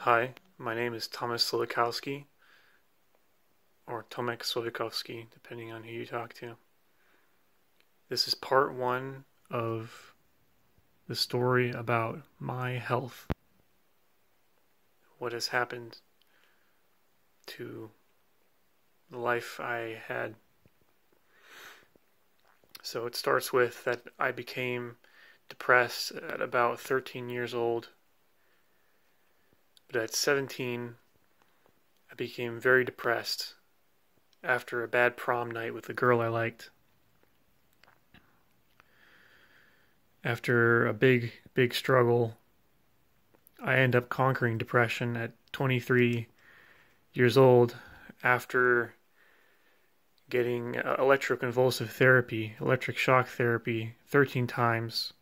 Hi, my name is Thomas Slowikowski, or Tomek Slowikowski, depending on who you talk to. This is part one of the story about my health. What has happened to the life I had. So it starts with that I became depressed at about 13 years old. But at 17, I became very depressed after a bad prom night with a girl I liked. After a big struggle, I ended up conquering depression at 23 years old after getting electroconvulsive therapy, electric shock therapy, 13 times,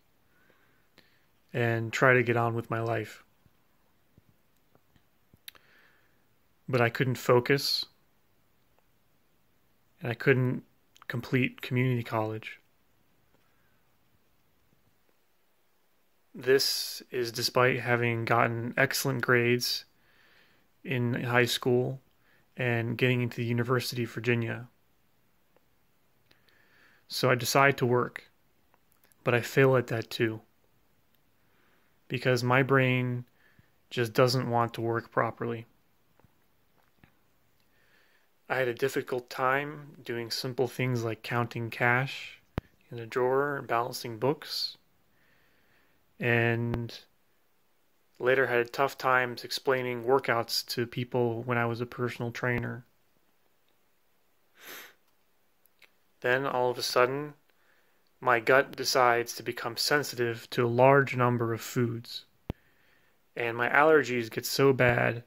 and try to get on with my life. But I couldn't focus, and I couldn't complete community college. This is despite having gotten excellent grades in high school and getting into the University of Virginia. So I decide to work, but I fail at that too, because my brain just doesn't want to work properly. I had a difficult time doing simple things like counting cash in a drawer and balancing books, and later had tough times explaining workouts to people when I was a personal trainer. Then all of a sudden, my gut decides to become sensitive to a large number of foods, and my allergies get so bad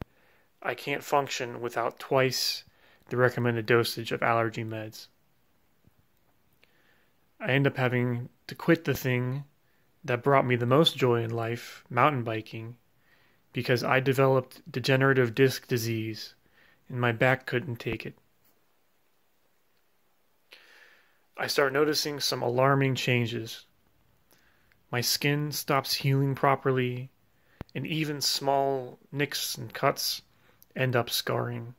I can't function without twice the recommended dosage of allergy meds. I end up having to quit the thing that brought me the most joy in life, mountain biking, because I developed degenerative disc disease and my back couldn't take it. I start noticing some alarming changes. My skin stops healing properly, and even small nicks and cuts end up scarring.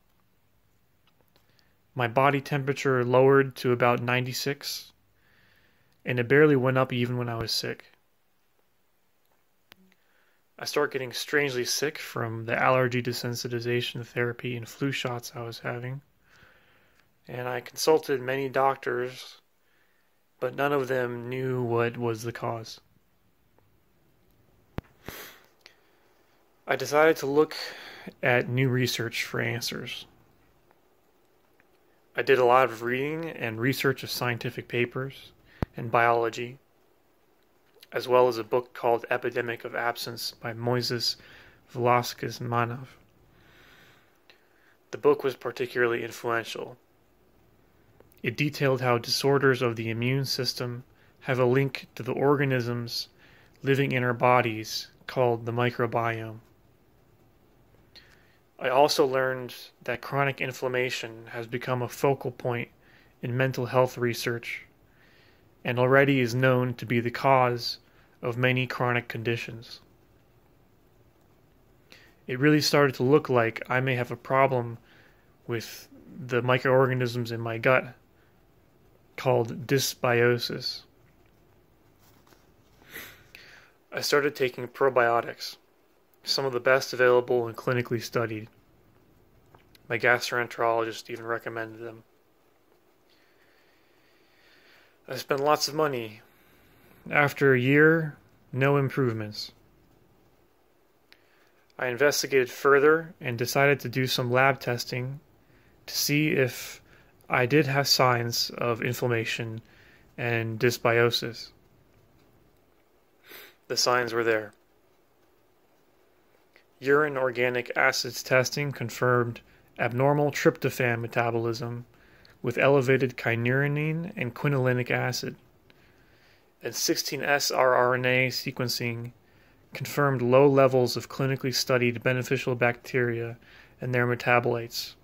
My body temperature lowered to about 96, and it barely went up even when I was sick. I start getting strangely sick from the allergy desensitization therapy and flu shots I was having, and I consulted many doctors, but none of them knew what was the cause. I decided to look at new research for answers. I did a lot of reading and research of scientific papers and biology, as well as a book called Epidemic of Absence by Moises Velasquez-Manov. The book was particularly influential. It detailed how disorders of the immune system have a link to the organisms living in our bodies called the microbiome. I also learned that chronic inflammation has become a focal point in mental health research and already is known to be the cause of many chronic conditions. It really started to look like I may have a problem with the microorganisms in my gut called dysbiosis. I started taking probiotics, some of the best available and clinically studied. My gastroenterologist even recommended them. I spent lots of money. After a year, no improvements. I investigated further and decided to do some lab testing to see if I did have signs of inflammation and dysbiosis. The signs were there. Urine organic acids testing confirmed abnormal tryptophan metabolism with elevated kynurenine and quinolinic acid, and 16S rRNA sequencing confirmed low levels of clinically studied beneficial bacteria and their metabolites.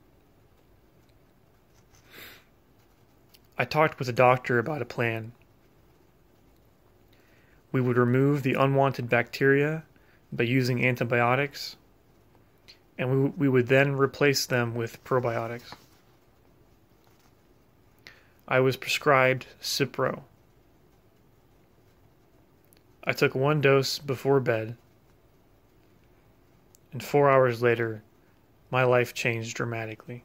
I talked with a doctor about a plan. We would remove the unwanted bacteria by using antibiotics, and we would then replace them with probiotics. I was prescribed Cipro. I took 1 dose before bed, and 4 hours later, my life changed dramatically.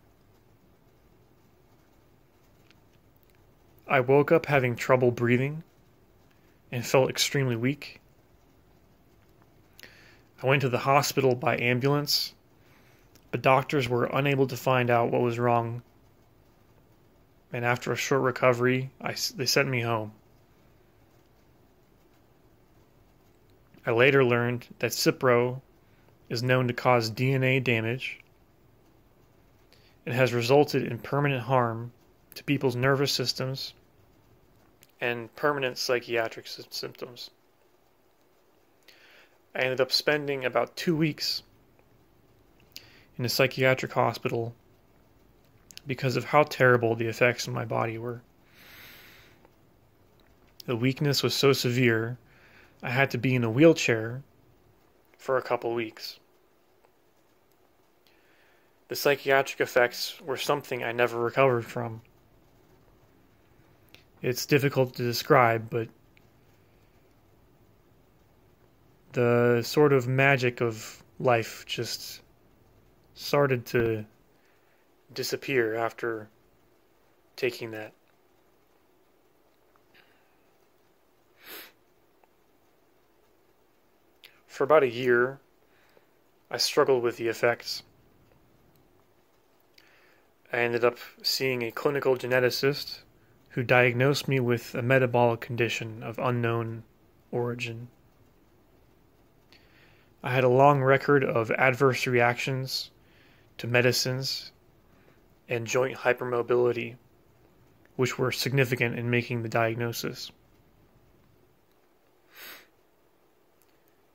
I woke up having trouble breathing and felt extremely weak. I went to the hospital by ambulance, but doctors were unable to find out what was wrong, and after a short recovery, they sent me home. I later learned that Cipro is known to cause DNA damage and has resulted in permanent harm to people's nervous systems and permanent psychiatric symptoms. I ended up spending about 2 weeks in a psychiatric hospital because of how terrible the effects on my body were. The weakness was so severe, I had to be in a wheelchair for a couple weeks. The psychiatric effects were something I never recovered from. It's difficult to describe, but the sort of magic of life just started to disappear after taking that. For about a year, I struggled with the effects. I ended up seeing a clinical geneticist who diagnosed me with a metabolic condition of unknown origin. I had a long record of adverse reactions to medicines and joint hypermobility, which were significant in making the diagnosis.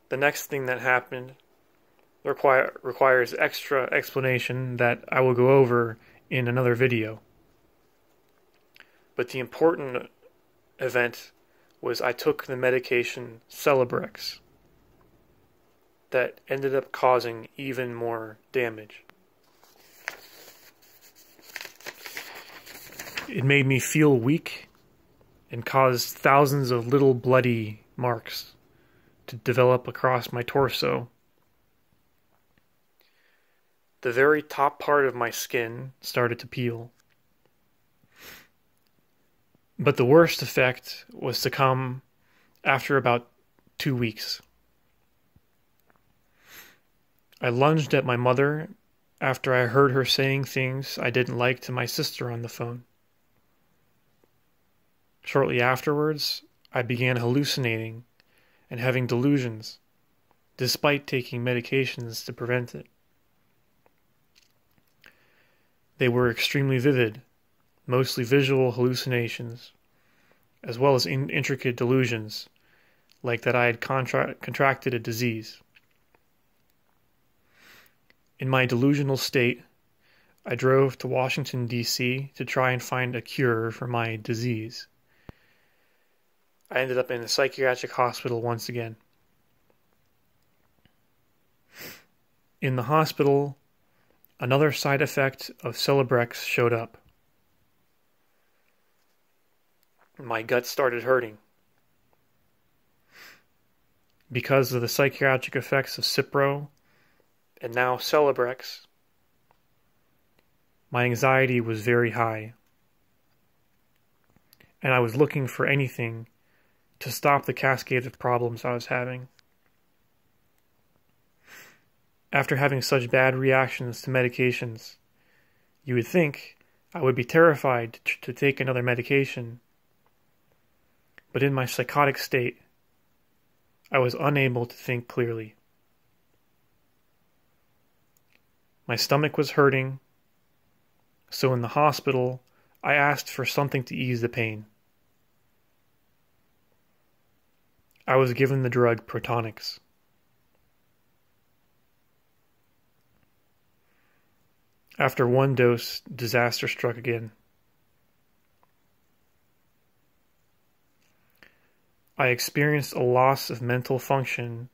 The next thing that happened requires extra explanation that I will go over in another video. But the important event was I took the medication Celebrex that ended up causing even more damage. It made me feel weak and caused thousands of little bloody marks to develop across my torso. The very top part of my skin started to peel. But the worst effect was to come after about 2 weeks. I lunged at my mother after I heard her saying things I didn't like to my sister on the phone. Shortly afterwards, I began hallucinating and having delusions, despite taking medications to prevent it. They were extremely vivid, mostly visual hallucinations, as well as intricate delusions, like that I had contracted a disease. In my delusional state, I drove to Washington, D.C. to try and find a cure for my disease. I ended up in a psychiatric hospital once again. In the hospital, another side effect of Celebrex showed up. My gut started hurting. Because of the psychiatric effects of Cipro and now Celebrex, my anxiety was very high, and I was looking for anything to stop the cascade of problems I was having. After having such bad reactions to medications, you would think I would be terrified to take another medication. But in my psychotic state, I was unable to think clearly. My stomach was hurting, so in the hospital, I asked for something to ease the pain. I was given the drug Protonix. After 1 dose, disaster struck again. I experienced a loss of mental function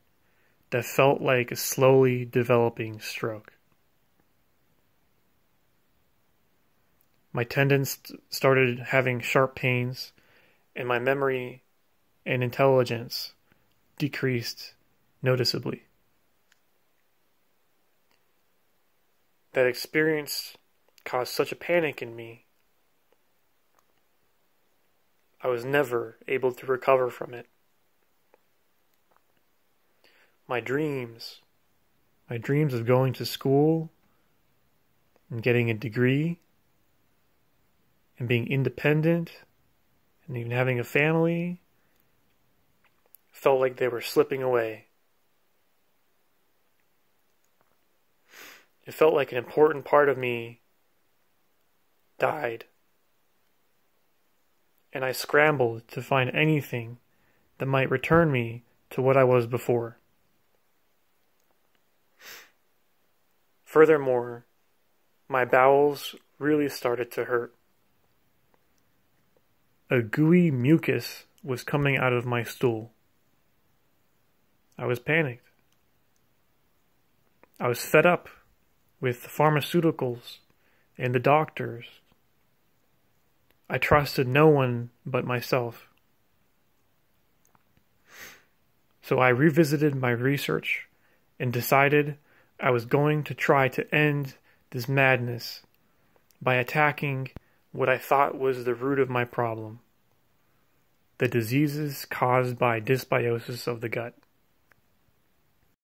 that felt like a slowly developing stroke. My tendons started having sharp pains, and my memory and intelligence decreased noticeably. That experience caused such a panic in me, I was never able to recover from it. My dreams of going to school and getting a degree and being independent and even having a family felt like they were slipping away. It felt like an important part of me died. And I scrambled to find anything that might return me to what I was before. Furthermore, my bowels really started to hurt. A gooey mucus was coming out of my stool. I was panicked. I was fed up with the pharmaceuticals and the doctors. I trusted no one but myself. So I revisited my research and decided I was going to try to end this madness by attacking what I thought was the root of my problem: the diseases caused by dysbiosis of the gut.